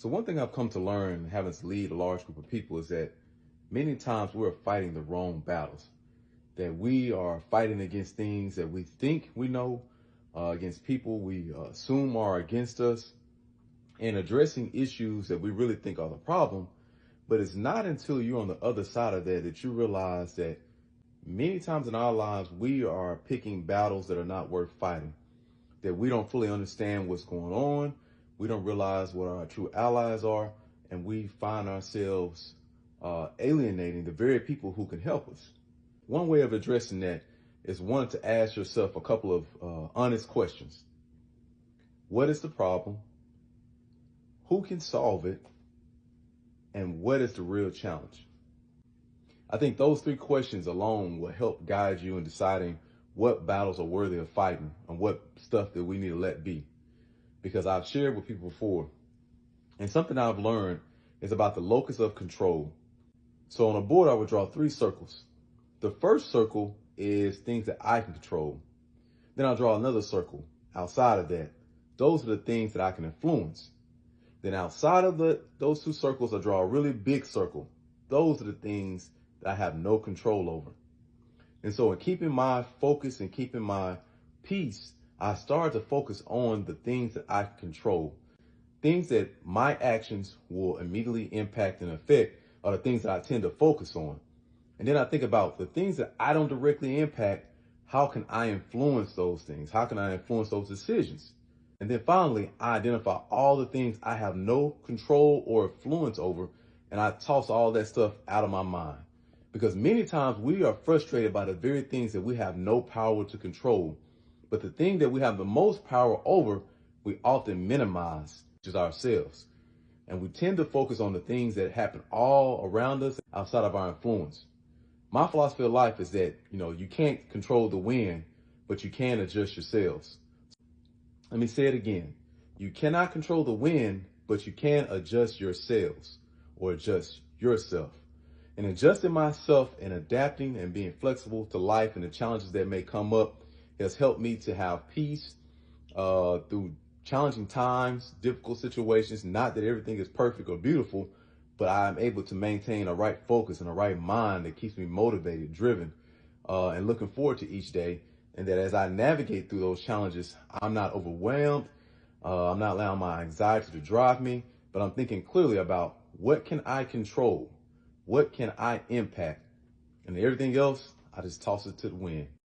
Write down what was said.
So one thing I've come to learn having to lead a large group of people is that many times we're fighting the wrong battles, that we are fighting against things that we think we know, against people we assume are against us, and addressing issues that we really think are the problem. But it's not until you're on the other side of that that you realize that many times in our lives, we are picking battles that are not worth fighting, that we don't fully understand what's going on. We don't realize what our true allies are, and we find ourselves alienating the very people who can help us. One way of addressing that is one to ask yourself a couple of honest questions. What is the problem? Who can solve it? And what is the real challenge? I think those three questions alone will help guide you in deciding what battles are worthy of fighting and what stuff that we need to let be. Because I've shared with people before, and something I've learned is about the locus of control. So on a board, I would draw three circles. The first circle is things that I can control. Then I'll draw another circle outside of that. Those are the things that I can influence. Then outside of those two circles, I draw a really big circle. Those are the things that I have no control over. And so in keeping my focus and keeping my peace, I started to focus on the things that I control. Things that my actions will immediately impact and affect are the things that I tend to focus on. And then I think about the things that I don't directly impact. How can I influence those things? How can I influence those decisions? And then finally, I identify all the things I have no control or influence over, and I toss all that stuff out of my mind. Because many times we are frustrated by the very things that we have no power to control. But the thing that we have the most power over, we often minimize, which is ourselves. And we tend to focus on the things that happen all around us outside of our influence. My philosophy of life is that, you can't control the wind, but you can adjust your sails. Let me say it again. You cannot control the wind, but you can adjust your sails or adjust yourself. And adjusting myself and adapting and being flexible to life and the challenges that may come up has helped me to have peace through challenging times, difficult situations. Not that everything is perfect or beautiful, but I'm able to maintain a right focus and a right mind that keeps me motivated, driven, and looking forward to each day. And that as I navigate through those challenges, I'm not overwhelmed. I'm not allowing my anxiety to drive me, but I'm thinking clearly about what can I control? What can I impact? And everything else, I just toss it to the wind.